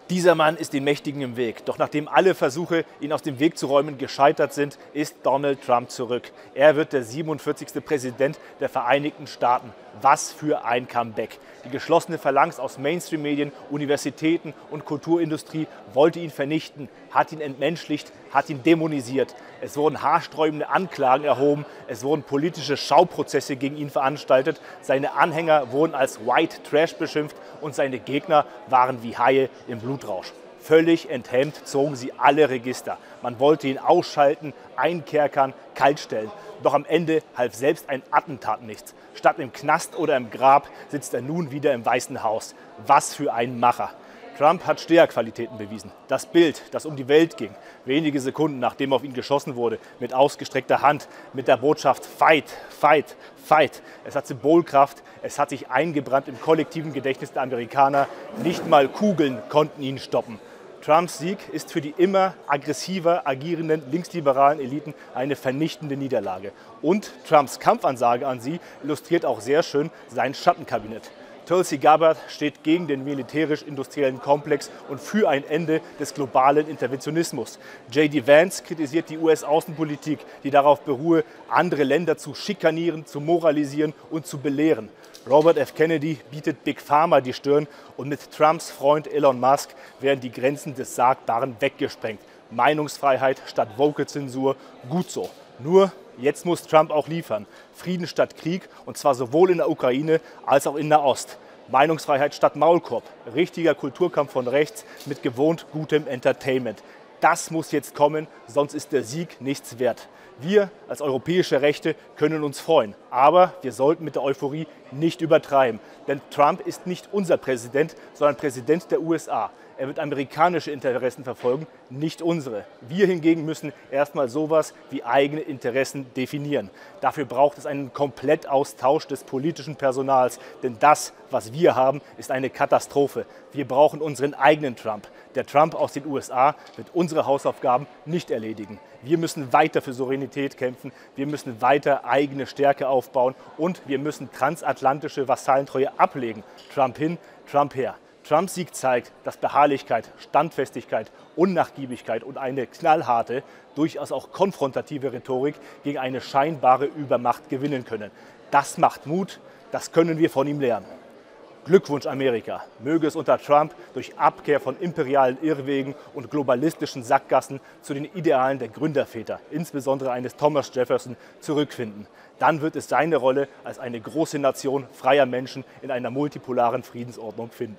Dieser Mann ist den Mächtigen im Weg. Doch nachdem alle Versuche, ihn aus dem Weg zu räumen, gescheitert sind, ist Donald Trump zurück. Er wird der 47. Präsident der Vereinigten Staaten. Was für ein Comeback. Die geschlossene Phalanx aus Mainstream-Medien, Universitäten und Kulturindustrie wollte ihn vernichten, hat ihn entmenschlicht, hat ihn dämonisiert. Es wurden haarsträubende Anklagen erhoben, es wurden politische Schauprozesse gegen ihn veranstaltet, seine Anhänger wurden als White Trash beschimpft und seine Gegner waren wie Haie im Blutrausch. Völlig enthemmt zogen sie alle Register. Man wollte ihn ausschalten, einkerkern, kaltstellen. Doch am Ende half selbst ein Attentat nichts. Statt im Knast oder im Grab sitzt er nun wieder im Weißen Haus. Was für ein Macher! Trump hat Steherqualitäten bewiesen. Das Bild, das um die Welt ging, wenige Sekunden nachdem auf ihn geschossen wurde, mit ausgestreckter Hand, mit der Botschaft Fight, Fight, Fight. Es hat Symbolkraft, es hat sich eingebrannt im kollektiven Gedächtnis der Amerikaner. Nicht mal Kugeln konnten ihn stoppen. Trumps Sieg ist für die immer aggressiver agierenden linksliberalen Eliten eine vernichtende Niederlage. Und Trumps Kampfansage an sie illustriert auch sehr schön sein Schattenkabinett. Tulsi Gabbard steht gegen den militärisch-industriellen Komplex und für ein Ende des globalen Interventionismus. J.D. Vance kritisiert die US-Außenpolitik, die darauf beruhe, andere Länder zu schikanieren, zu moralisieren und zu belehren. Robert F. Kennedy bietet Big Pharma die Stirn und mit Trumps Freund Elon Musk werden die Grenzen des Sagbaren weggesprengt. Meinungsfreiheit statt Woke-Zensur, gut so. Nur jetzt muss Trump auch liefern. Frieden statt Krieg, und zwar sowohl in der Ukraine als auch in Nahost. Meinungsfreiheit statt Maulkorb. Richtiger Kulturkampf von rechts mit gewohnt gutem Entertainment. Das muss jetzt kommen, sonst ist der Sieg nichts wert. Wir als europäische Rechte können uns freuen, aber wir sollten mit der Euphorie nicht übertreiben. Denn Trump ist nicht unser Präsident, sondern Präsident der USA. Er wird amerikanische Interessen verfolgen, nicht unsere. Wir hingegen müssen erstmal sowas wie eigene Interessen definieren. Dafür braucht es einen Komplettaustausch des politischen Personals. Denn das, was wir haben, ist eine Katastrophe. Wir brauchen unseren eigenen Trump. Der Trump aus den USA wird unsere Hausaufgaben nicht erledigen. Wir müssen weiter für Souveränität kämpfen. Wir müssen weiter eigene Stärke aufbauen. Und wir müssen transatlantische Vassallentreue ablegen. Trump hin, Trump her. Trumps Sieg zeigt, dass Beharrlichkeit, Standfestigkeit, Unnachgiebigkeit und eine knallharte, durchaus auch konfrontative Rhetorik gegen eine scheinbare Übermacht gewinnen können. Das macht Mut, das können wir von ihm lernen. Glückwunsch Amerika, möge es unter Trump durch Abkehr von imperialen Irrwegen und globalistischen Sackgassen zu den Idealen der Gründerväter, insbesondere eines Thomas Jefferson, zurückfinden. Dann wird es seine Rolle als eine große Nation freier Menschen in einer multipolaren Friedensordnung finden.